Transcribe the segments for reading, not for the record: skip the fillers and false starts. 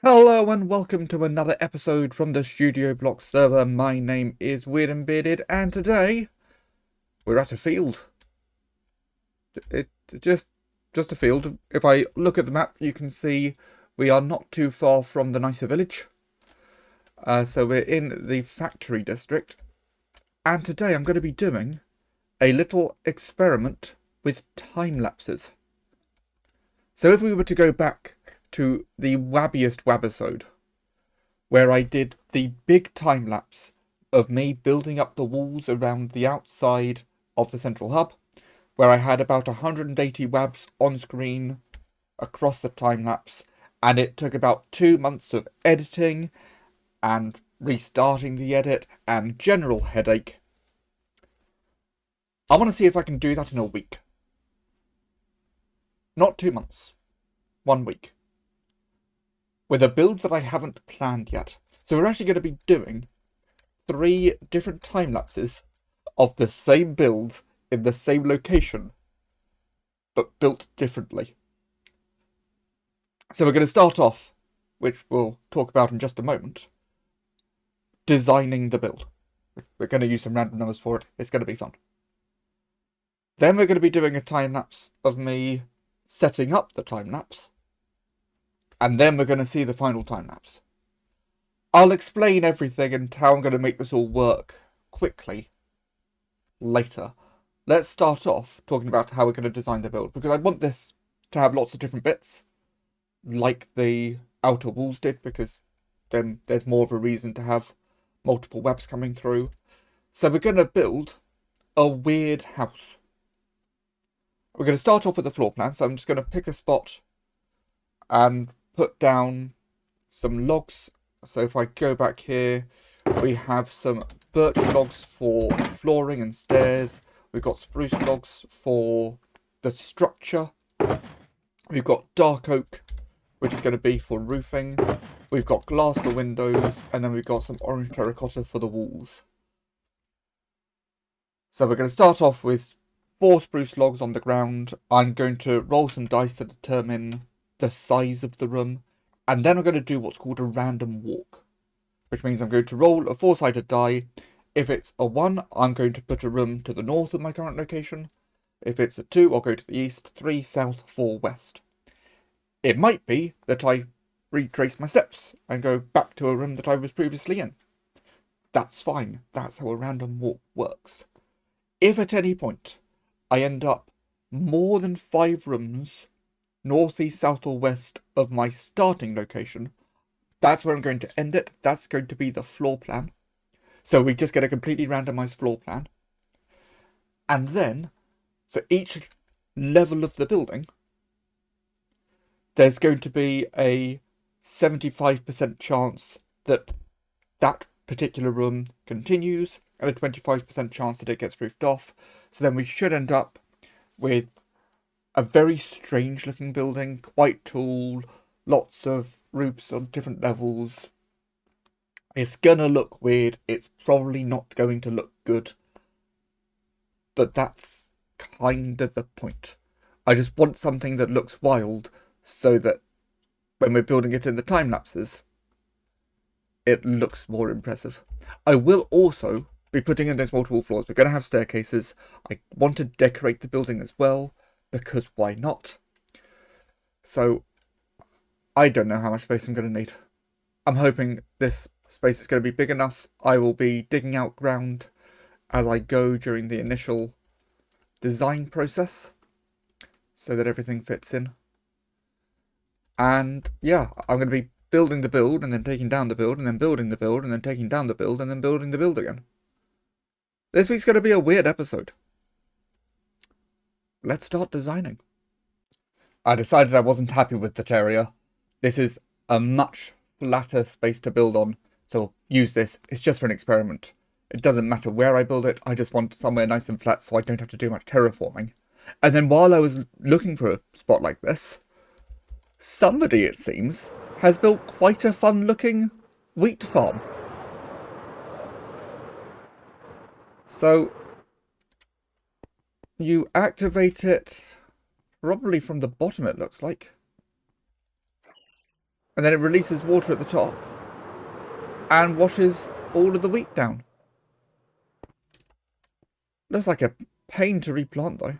Hello and welcome to another episode from the Studio Block server. My name is Weird and Bearded, and today we're at a field. It just a field. If I look at the map, you can see we are not too far from the nicer village. So we're in the factory district, and today I'm going to be doing a little experiment with time lapses. So if we were to go back to the wabbiest wabisode, where I did the big time lapse of me building up the walls around the outside of the central hub, where I had about 180 wabs on screen across the time lapse, and it took about 2 months of editing and restarting the edit and general headache. I want to see if I can do that in a week. Not 2 months. 1 week. With a build that I haven't planned yet. So we're actually going to be doing 3 different time lapses of the same build in the same location, but built differently. So we're going to start off, which we'll talk about in just a moment, designing the build. We're going to use some random numbers for it. It's going to be fun. Then we're going to be doing a time lapse of me setting up the time lapse. And then we're going to see the final time lapse. I'll explain everything and how I'm going to make this all work quickly later. Let's start off talking about how we're going to design the build, because I want this to have lots of different bits, like the outer walls did, because then there's more of a reason to have multiple webs coming through. So we're going to build a weird house. We're going to start off with the floor plan, so I'm just going to pick a spot and put down some logs. So if I go back here, we have some birch logs for flooring and stairs. We've got spruce logs for the structure. We've got dark oak, which is going to be for roofing. We've got glass for windows, and then we've got some orange terracotta for the walls. So we're going to start off with 4 spruce logs on the ground. I'm going to roll some dice to determine the size of the room, and then I'm going to do what's called a random walk, which means I'm going to roll a 4-sided die. If it's a 1, I'm going to put a room to the north of my current location. If it's a 2, I'll go to the east, 3 south, 4 west. It might be that I retrace my steps and go back to a room that I was previously in. That's fine. That's how a random walk works. If at any point I end up more than 5 rooms north, east, south, or west of my starting location, that's where I'm going to end it. That's going to be the floor plan. So we just get a completely randomized floor plan. And then, for each level of the building, there's going to be a 75% chance that that particular room continues, and a 25% chance that it gets roofed off. So then we should end up with a very strange looking building, quite tall, lots of roofs on different levels. It's gonna look weird, it's probably not going to look good, but that's kind of the point. I just want something that looks wild, so that when we're building it in the time lapses, it looks more impressive. I will also be putting in those multiple floors. We're going to have staircases. I want to decorate the building as well, because why not? So I don't know how much space I'm going to need. I'm hoping this space is going to be big enough. I will be digging out ground as I go during the initial design process, so that everything fits in. And yeah, I'm going to be building the build, and then taking down the build, and then building the build, and then taking down the build, and then building the build again. This week's going to be a weird episode. Let's start designing. I decided I wasn't happy with that area. This is a much flatter space to build on, so I'll use this. It's just for an experiment. It doesn't matter where I build it, I just want somewhere nice and flat so I don't have to do much terraforming. And then while I was looking for a spot like this, somebody, it seems, has built quite a fun-looking wheat farm. So you activate it probably from the bottom, it looks like. and then it releases water at the top and washes all of the wheat down. Looks like a pain to replant though.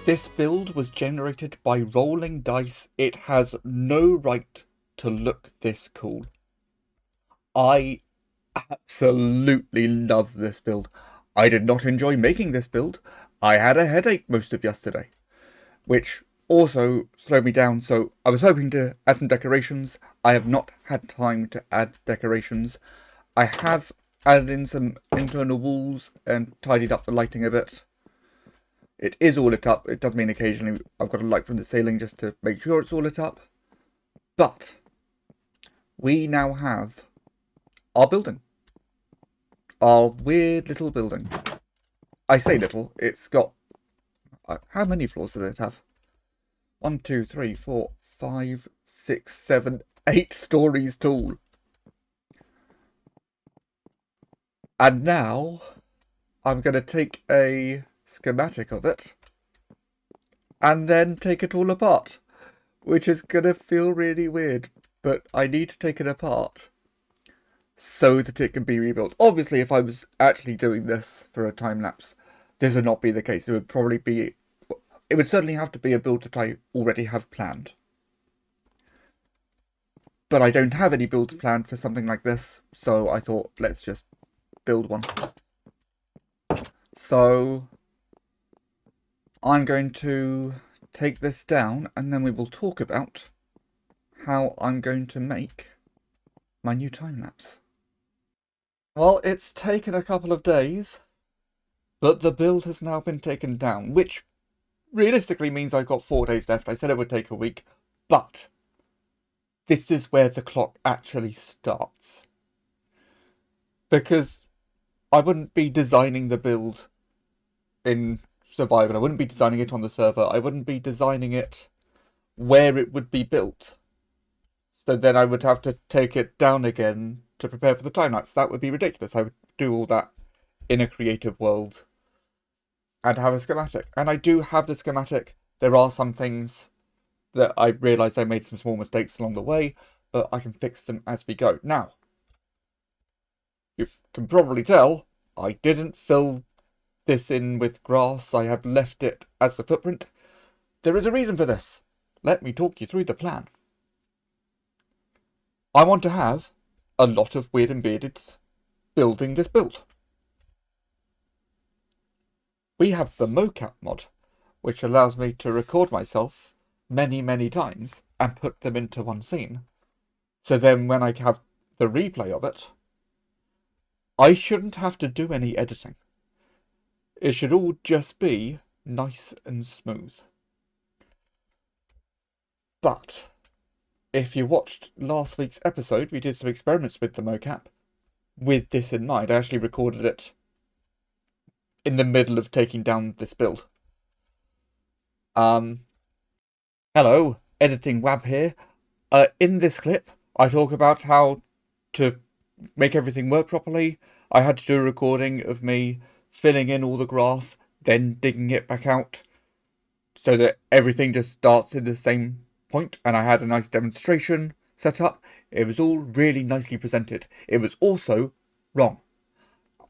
This build was generated by rolling dice. It has no right to look this cool. I absolutely love this build. I did not enjoy making this build. I had a headache most of yesterday, which also slowed me down, so I was hoping to add some decorations. I have not had time to add decorations. I have added in some internal walls and tidied up the lighting a bit. It is all lit up. It does mean occasionally I've got a light from the ceiling just to make sure it's all lit up. But we now have our building. Our weird little building. I say little, it's got... how many floors does it have? 1, 2, 3, 4, 5, 6, 7, 8 stories tall. And now I'm going to take a schematic of it and then take it all apart, which is going to feel really weird, but I need to take it apart so that it can be rebuilt. Obviously, if I was actually doing this for a time lapse, this would not be the case. It would probably be... it would certainly have to be a build that I already have planned. But I don't have any builds planned for something like this, so I thought, let's just build one. So I'm going to take this down and then we will talk about how I'm going to make my new time lapse. Well, it's taken a couple of days, but the build has now been taken down, which realistically means I've got 4 days left. I said it would take a week, but this is where the clock actually starts. Because I wouldn't be designing the build in Survivor, I wouldn't be designing it on the server, I wouldn't be designing it where it would be built. So then I would have to take it down again to prepare for the time lapse. That would be ridiculous. I would do all that in a creative world and have a schematic. And I do have the schematic. There are some things that I realised I made some small mistakes along the way, but I can fix them as we go. Now, you can probably tell I didn't fill this in with grass. I have left it as the footprint. There is a reason for this. Let me talk you through the plan. I want to have a lot of weird and beardeds building this build. We have the mocap mod, which allows me to record myself many times and put them into one scene. So then when I have the replay of it, I shouldn't have to do any editing. It should all just be nice and smooth. But if you watched last week's episode, we did some experiments with the mocap. With this in mind, I actually recorded it in the middle of taking down this build. Hello, Editing Wab here. In this clip, I talk about how to make everything work properly. I had to do a recording of me filling in all the grass, then digging it back out, so that everything just starts in the same point, and I had a nice demonstration set up. It was all really nicely presented. It was also wrong.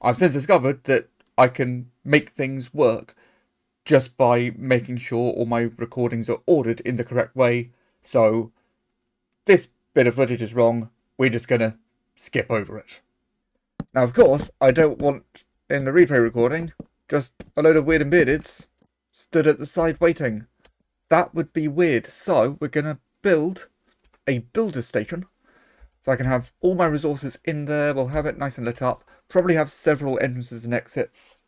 I've since discovered that I can make things work just by making sure all my recordings are ordered in the correct way. So this bit of footage is wrong. We're just gonna skip over it. Now, of course, I don't want in the replay recording just a load of weird and beardeds stood at the side waiting. That would be weird. So we're gonna build a builder station. So I can have all my resources in there. We'll have it nice and lit up. Probably have several entrances and exits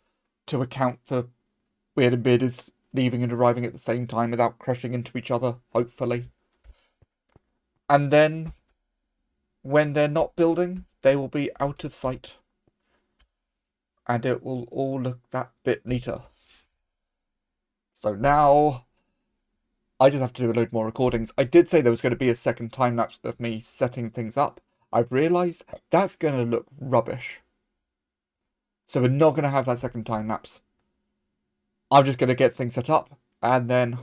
to account for weird and beardeds leaving and arriving at the same time without crashing into each other, hopefully. And then, when they're not building, they will be out of sight. And it will all look that bit neater. So now, I just have to do a load more recordings. I did say there was going to be a second time lapse of me setting things up. I've realised that's going to look rubbish. So we're not going to have that second time lapse. I'm just going to get things set up, and then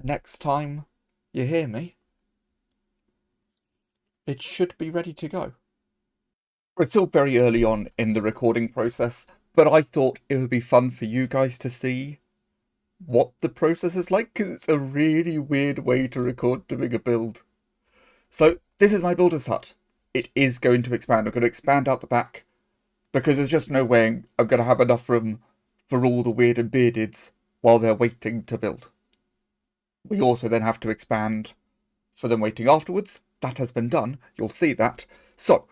next time you hear me, it should be ready to go. It's still very early on in the recording process, but I thought it would be fun for you guys to see what the process is like, because it's a really weird way to record doing a build. So this is my builder's hut. It is going to expand. I'm going to expand out the back, because there's just no way I'm going to have enough room for all the weird and beardeds while they're waiting to build. We also then have to expand for them waiting afterwards. That has been done. You'll see that. So,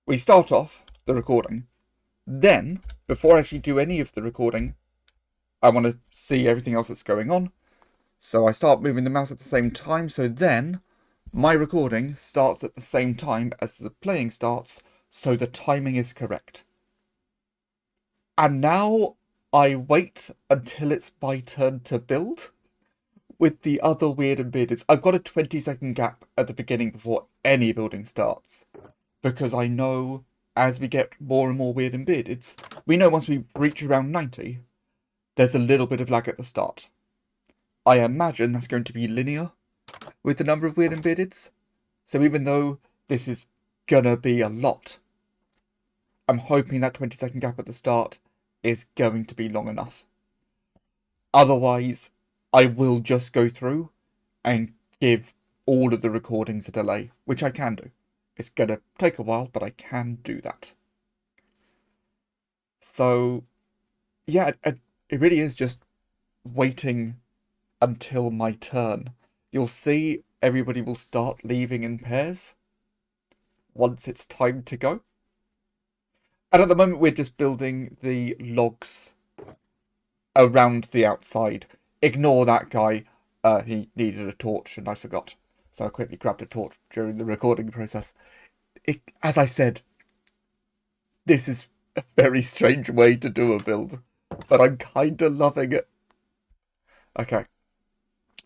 we start off the recording. Then, before I actually do any of the recording, I want to see everything else that's going on. So I start moving the mouse at the same time. So then, my recording starts at the same time as the playing starts, so the timing is correct. And now I wait until it's my turn to build with the other weird and beardeds. I've got a 20-second gap at the beginning before any building starts, because I know as we get more and more weird and beardeds, we know once we reach around 90, there's a little bit of lag at the start. I imagine that's going to be linear with the number of weird and beardeds. So even though this is gonna be a lot, I'm hoping that 20-second gap at the start is going to be long enough. Otherwise, I will just go through and give all of the recordings a delay, which I can do. It's going to take a while, but I can do that. So, yeah, it really is just waiting until my turn. You'll see everybody will start leaving in pairs once it's time to go. And at the moment, we're just building the logs around the outside. Ignore that guy. he needed a torch, and I forgot. So I quickly grabbed a torch during the recording process. As I said, this is a very strange way to do a build, but I'm kind of loving it. Okay.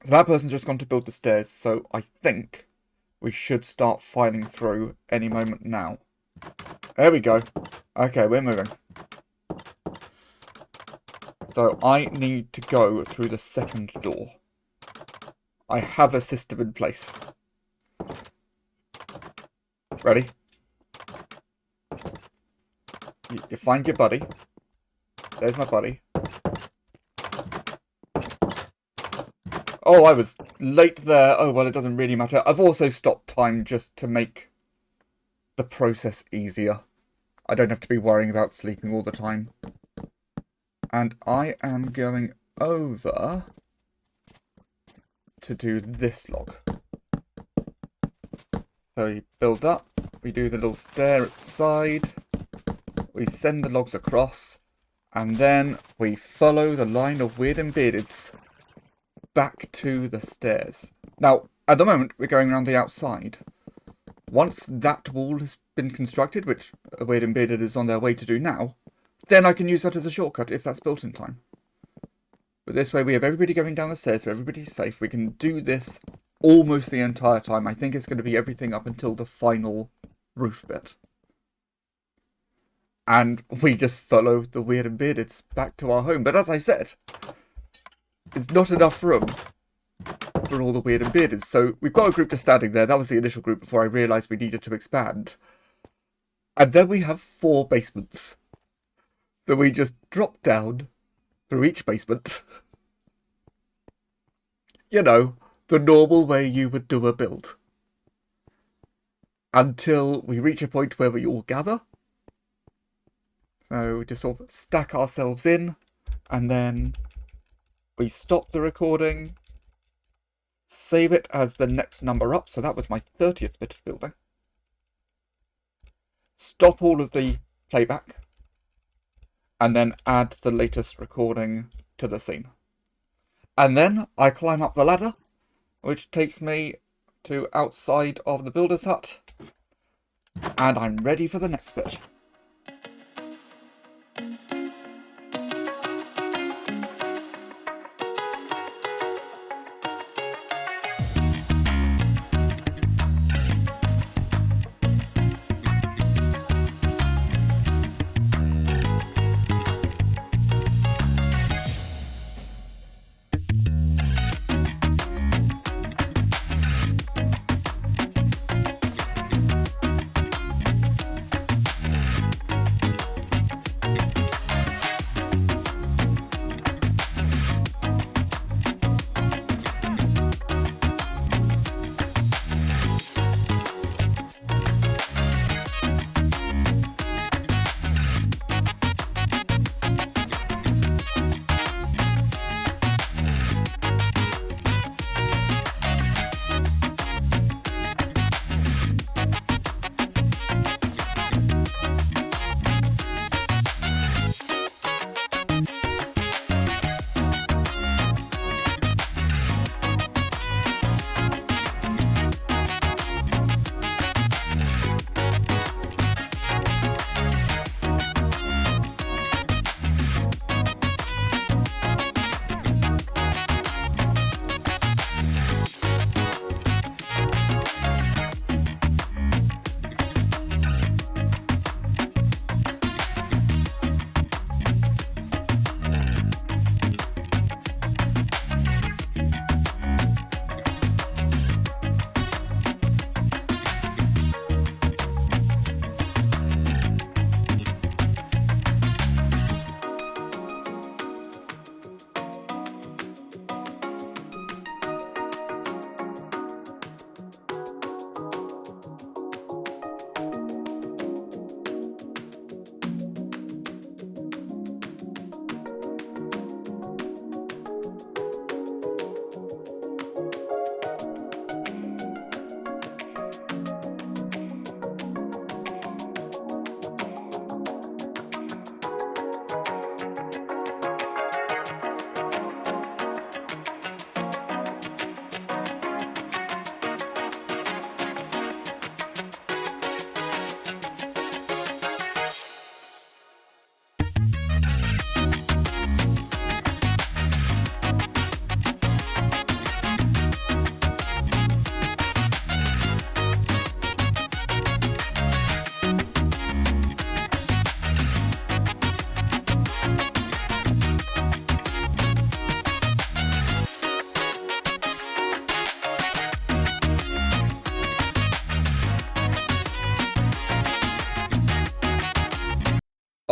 So that person's just gone to build the stairs, so I think we should start filing through any moment now. There we go. Okay, we're moving. So I need to go through the second door. I have a system in place. Ready? You find your buddy. There's my buddy. Oh, I was late there. Oh, well, it doesn't really matter. I've also stopped time just to make the process easier. I don't have to be worrying about sleeping all the time. And I am going over to do this log. So we build up, we do the little stair at the side, we send the logs across, and then we follow the line of weird and beardeds back to the stairs. Now, at the moment, we're going around the outside. Once that wall has been constructed, which a weird and bearded is on their way to do now, then I can use that as a shortcut if that's built in time. But this way we have everybody going down the stairs, so everybody's safe. We can do this almost the entire time. I think it's going to be everything up until the final roof bit. And we just follow the weird and beardeds back to our home. But as I said, there's not enough room for all the weird and beardeds. So we've got a group just standing there. That was the initial group before I realised we needed to expand. And then we have 4 basements. So we just drop down through each basement. You know, the normal way you would do a build. Until we reach a point where we all gather. So we just sort of stack ourselves in, and then we stop the recording, save it as the next number up. So that was my 30th bit of building. Stop all of the playback, and then add the latest recording to the scene. And then I climb up the ladder, which takes me to outside of the builder's hut, and I'm ready for the next bit.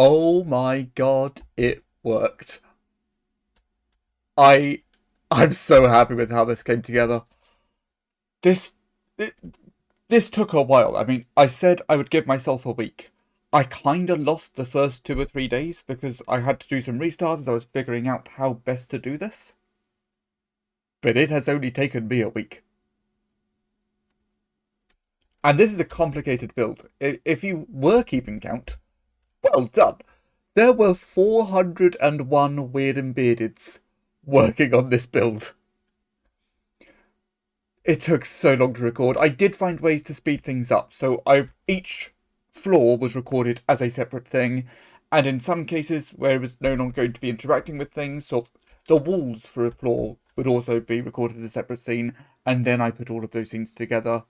Oh my god, it worked. I'm so happy with how this came together. This this took a while. I mean, I said I would give myself a week. I kinda lost the first 2 or 3 days because I had to do some restarts as I was figuring out how best to do this. But it has only taken me a week. And this is a complicated build. If you were keeping count, well done. There were 401 weird and beardeds working on this build. It took so long to record. I did find ways to speed things up, so each floor was recorded as a separate thing, and in some cases where it was no longer going to be interacting with things, so the walls for a floor would also be recorded as a separate scene, and then I put all of those scenes together.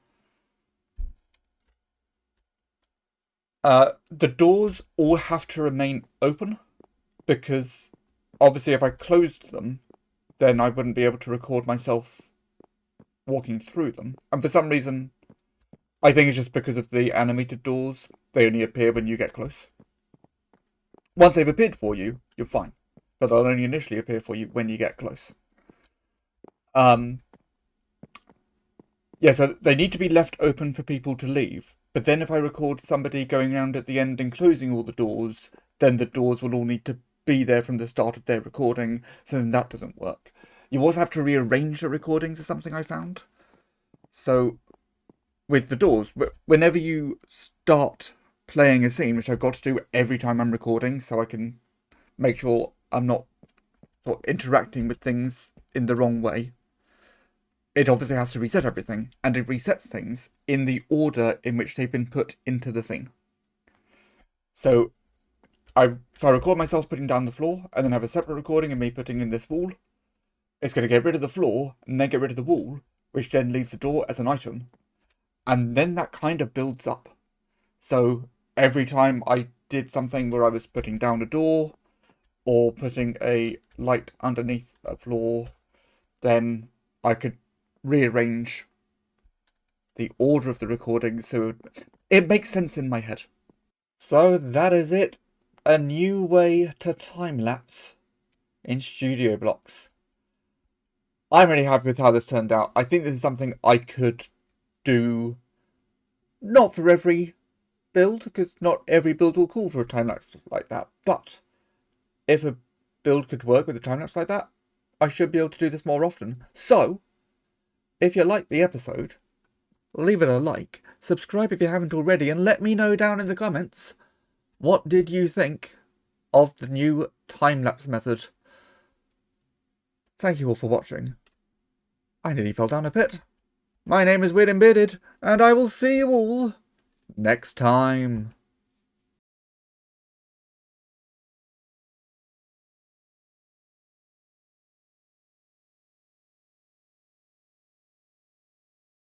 The doors all have to remain open, because obviously if I closed them, then I wouldn't be able to record myself walking through them. And for some reason, I think it's just because of the animated doors, they only appear when you get close. Once they've appeared for you, you're fine. But they'll only initially appear for you when you get close. Yeah, so they need to be left open for people to leave. But then if I record somebody going around at the end and closing all the doors, then the doors will all need to be there from the start of their recording, so then that doesn't work. You also have to rearrange the recordings or something I found. So with the doors, whenever you start playing a scene, which I've got to do every time I'm recording, so I can make sure I'm not sort of interacting with things in the wrong way, it obviously has to reset everything, and it resets things in the order in which they've been put into the scene. So if I record myself putting down the floor, and then have a separate recording of me putting in this wall, it's going to get rid of the floor, and then get rid of the wall, which then leaves the door as an item. And then that kind of builds up. So every time I did something where I was putting down a door, or putting a light underneath a floor, then I could rearrange the order of the recording so it makes sense in my head. So that is it. A new way to time-lapse in Studio Blocks. I'm really happy with how this turned out. I think this is something I could do, not for every build, because not every build will call for a time-lapse like that, but if a build could work with a time-lapse like that, I should be able to do this more often. So, if you liked the episode, leave it a like, subscribe if you haven't already, and let me know down in the comments, what did you think of the new time-lapse method? Thank you all for watching. I nearly fell down a pit. My name is Weird and Bearded, and I will see you all next time.